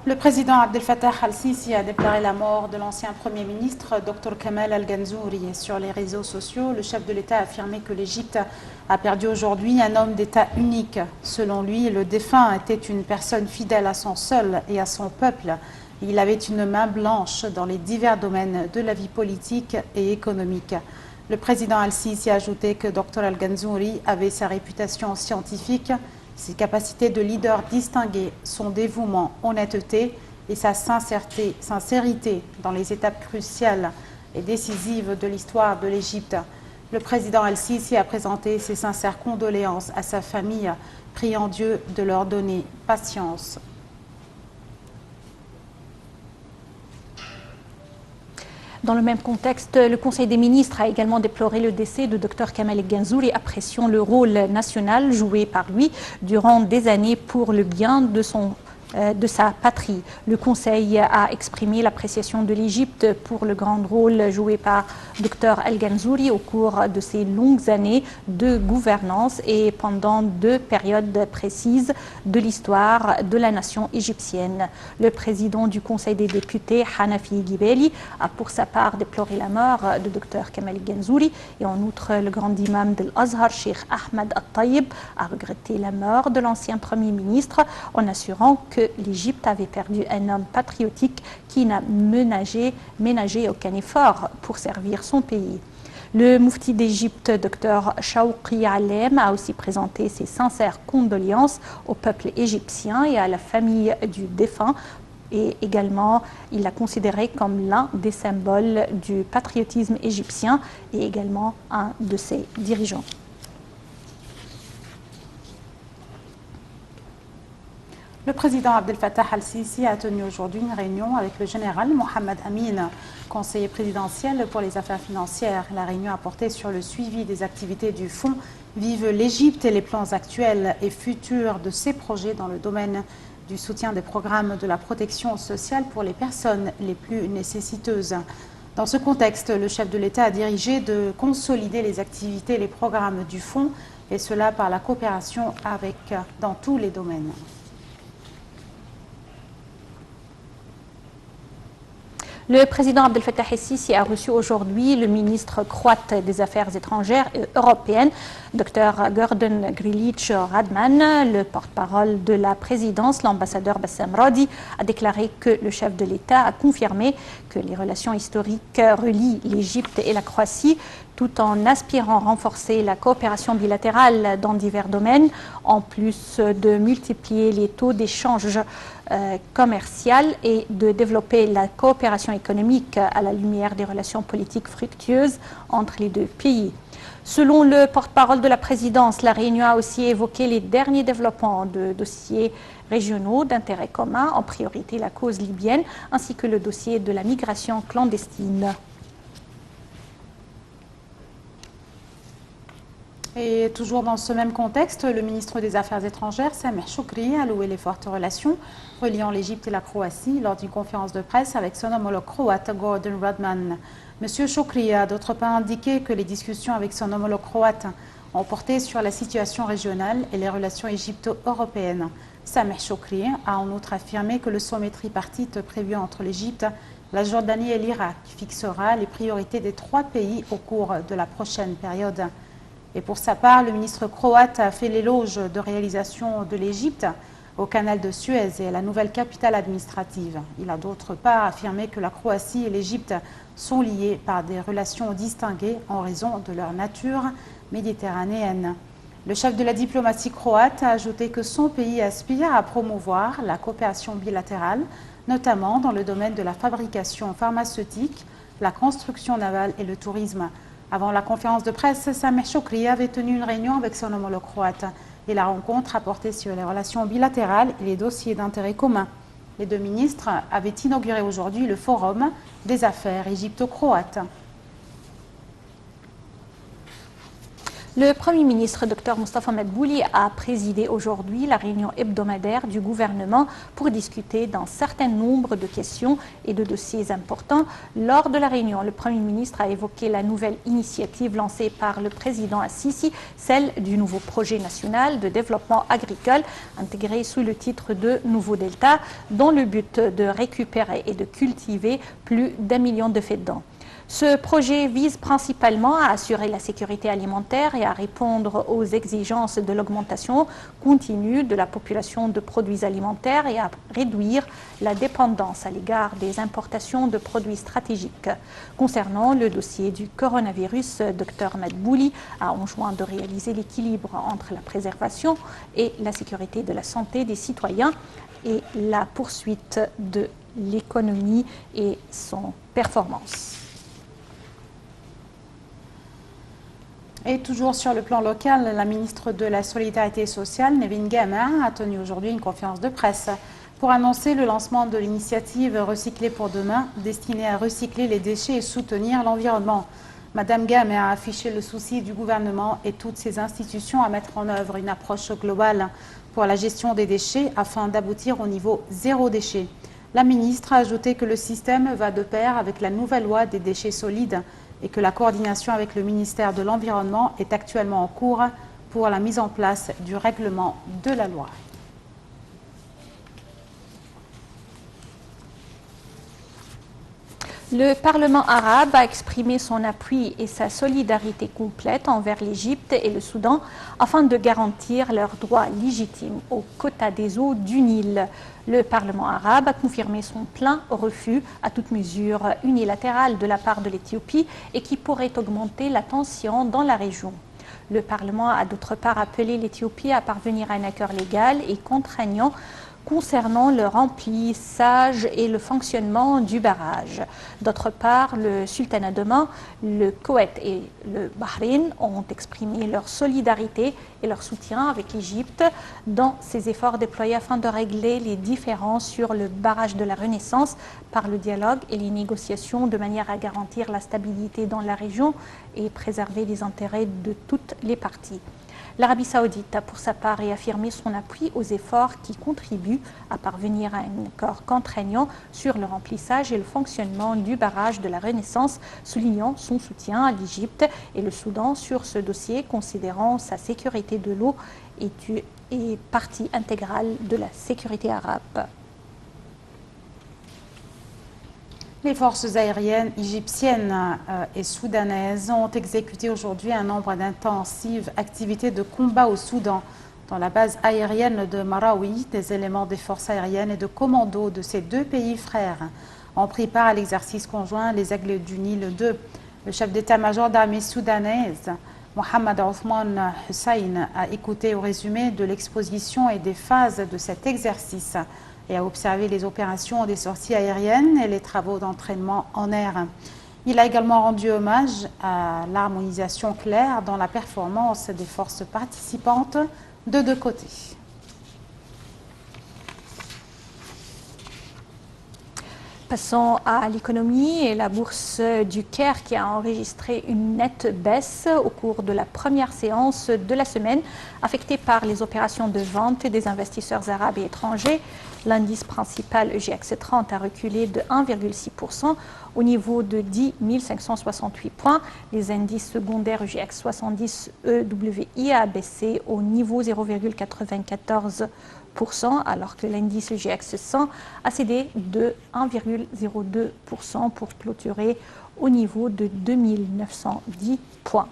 Le président Abdel Fattah al-Sisi a déploré la mort de l'ancien Premier ministre Dr Kamal al-Ganzouri. Sur les réseaux sociaux, le chef de l'État a affirmé que l'Égypte a perdu aujourd'hui un homme d'État unique. Selon lui, le défunt était une personne fidèle à son sol et à son peuple. Il avait une main blanche dans les divers domaines de la vie politique et économique. Le président al-Sisi a ajouté que Dr al-Ganzouri avait sa réputation scientifique, ses capacités de leader distinguées, son dévouement, honnêteté et sa sincérité dans les étapes cruciales et décisives de l'histoire de l'Égypte. Le président al-Sisi a présenté ses sincères condoléances à sa famille, priant Dieu de leur donner patience. Dans le même contexte, le Conseil des ministres a également déploré le décès de Dr Kamal el-Ganzouri, appréciant le rôle national joué par lui durant des années pour le bien de sa patrie. Le Conseil a exprimé l'appréciation de l'Égypte pour le grand rôle joué par Dr al-Ganzouri au cours de ses longues années de gouvernance et pendant 2 périodes précises de l'histoire de la nation égyptienne. Le président du Conseil des députés, Hanafi Ghibeli, a pour sa part déploré la mort de Dr Kamal el-Ganzouri et en outre le grand imam de l'Azhar, Cheikh Ahmed al-Tayyib, a regretté la mort de l'ancien Premier ministre en assurant que l'Égypte avait perdu un homme patriotique qui n'a ménagé aucun effort pour servir son pays. Le Moufti d'Égypte, Dr Shawqi Alem, a aussi présenté ses sincères condoléances au peuple égyptien et à la famille du défunt. Et également, il l'a considéré comme l'un des symboles du patriotisme égyptien et également un de ses dirigeants. Le président Abdel Fattah al-Sisi a tenu aujourd'hui une réunion avec le général Mohamed Amin, conseiller présidentiel pour les affaires financières. La réunion a porté sur le suivi des activités du Fonds Vive l'Égypte et les plans actuels et futurs de ses projets dans le domaine du soutien des programmes de la protection sociale pour les personnes les plus nécessiteuses. Dans ce contexte, le chef de l'État a dirigé de consolider les activités et les programmes du Fonds, et cela par la coopération dans tous les domaines. Le président Abdel Fattah el-Sisi a reçu aujourd'hui le ministre croate des Affaires étrangères et européennes, Dr Gordon Grilic Radman. Le porte-parole de la présidence, l'ambassadeur Bassam Radi, a déclaré que le chef de l'État a confirmé que les relations historiques relient l'Égypte et la Croatie, tout en aspirant à renforcer la coopération bilatérale dans divers domaines, en plus de multiplier les taux d'échange commercial et de développer la coopération économique à la lumière des relations politiques fructueuses entre les deux pays. Selon le porte-parole de la présidence, la réunion a aussi évoqué les derniers développements de dossiers régionaux d'intérêt commun, en priorité la cause libyenne, ainsi que le dossier de la migration clandestine. Et toujours dans ce même contexte, le ministre des Affaires étrangères, Sameh Choukri, a loué les fortes relations reliant l'Égypte et la Croatie lors d'une conférence de presse avec son homologue croate, Gordon Radman. Monsieur Choukri a d'autre part indiqué que les discussions avec son homologue croate ont porté sur la situation régionale et les relations égypto-européennes. Sameh Choukri a en outre affirmé que le sommet tripartite prévu entre l'Égypte, la Jordanie et l'Irak fixera les priorités des 3 pays au cours de la prochaine période. Et pour sa part, le ministre croate a fait l'éloge de réalisation de l'Égypte au canal de Suez et à la nouvelle capitale administrative. Il a d'autre part affirmé que la Croatie et l'Égypte sont liées par des relations distinguées en raison de leur nature méditerranéenne. Le chef de la diplomatie croate a ajouté que son pays aspire à promouvoir la coopération bilatérale, notamment dans le domaine de la fabrication pharmaceutique, la construction navale et le tourisme. Avant la conférence de presse, Sameh Choukri avait tenu une réunion avec son homologue croate et la rencontre a porté sur les relations bilatérales et les dossiers d'intérêt commun. Les 2 ministres avaient inauguré aujourd'hui le Forum des affaires égypto-croates. Le Premier ministre, Dr Moustapha Madbouli, a présidé aujourd'hui la réunion hebdomadaire du gouvernement pour discuter d'un certain nombre de questions et de dossiers importants. Lors de la réunion, le Premier ministre a évoqué la nouvelle initiative lancée par le président Assisi, celle du nouveau projet national de développement agricole intégré sous le titre de Nouveau Delta, dont le but de récupérer et de cultiver plus d'1 million de fédans. Ce projet vise principalement à assurer la sécurité alimentaire et à répondre aux exigences de l'augmentation continue de la population de produits alimentaires et à réduire la dépendance à l'égard des importations de produits stratégiques. Concernant le dossier du coronavirus, Dr Madbouli a enjoint de réaliser l'équilibre entre la préservation et la sécurité de la santé des citoyens et la poursuite de l'économie et son performance. Et toujours sur le plan local, la ministre de la Solidarité sociale, Nevin Gamin, a tenu aujourd'hui une conférence de presse pour annoncer le lancement de l'initiative Recycler pour demain, destinée à recycler les déchets et soutenir l'environnement. Madame Gamin a affiché le souci du gouvernement et toutes ses institutions à mettre en œuvre une approche globale pour la gestion des déchets afin d'aboutir au niveau zéro déchet. La ministre a ajouté que le système va de pair avec la nouvelle loi des déchets solides et que la coordination avec le ministère de l'Environnement est actuellement en cours pour la mise en place du règlement de la loi. Le Parlement arabe a exprimé son appui et sa solidarité complète envers l'Égypte et le Soudan afin de garantir leurs droits légitimes aux quotas des eaux du Nil. Le Parlement arabe a confirmé son plein refus à toute mesure unilatérale de la part de l'Éthiopie et qui pourrait augmenter la tension dans la région. Le Parlement a d'autre part appelé l'Éthiopie à parvenir à un accord légal et contraignant concernant le remplissage et le fonctionnement du barrage. D'autre part, le sultanat d'Oman, le Koweït et le Bahreïn ont exprimé leur solidarité et leur soutien avec l'Égypte dans ses efforts déployés afin de régler les différends sur le barrage de la Renaissance par le dialogue et les négociations de manière à garantir la stabilité dans la région et préserver les intérêts de toutes les parties. L'Arabie saoudite a pour sa part réaffirmé son appui aux efforts qui contribuent à parvenir à un accord contraignant sur le remplissage et le fonctionnement du barrage de la Renaissance, soulignant son soutien à l'Égypte et le Soudan sur ce dossier, considérant sa sécurité de l'eau et partie intégrale de la sécurité arabe. Les forces aériennes égyptiennes et soudanaises ont exécuté aujourd'hui un nombre d'intensives activités de combat au Soudan. Dans la base aérienne de Marawi, des éléments des forces aériennes et de commando de ces deux pays frères ont pris part à l'exercice conjoint Les Aigles du Nil 2. Le chef d'état-major d'armée soudanaise, Mohamed Othman Hussein, a écouté au résumé de l'exposition et des phases de cet exercice et a observé les opérations des sorties aériennes et les travaux d'entraînement en air. Il a également rendu hommage à l'harmonisation claire dans la performance des forces participantes de deux côtés. Passons à l'économie et la bourse du Caire qui a enregistré une nette baisse au cours de la première séance de la semaine, affectée par les opérations de vente des investisseurs arabes et étrangers. L'indice principal EGX 30 a reculé de 1,6% au niveau de 10 568 points. Les indices secondaires EGX 70 EWI a baissé au niveau 0,94%, alors que l'indice EGX 100 a cédé de 1,02% pour clôturer au niveau de 2910 points.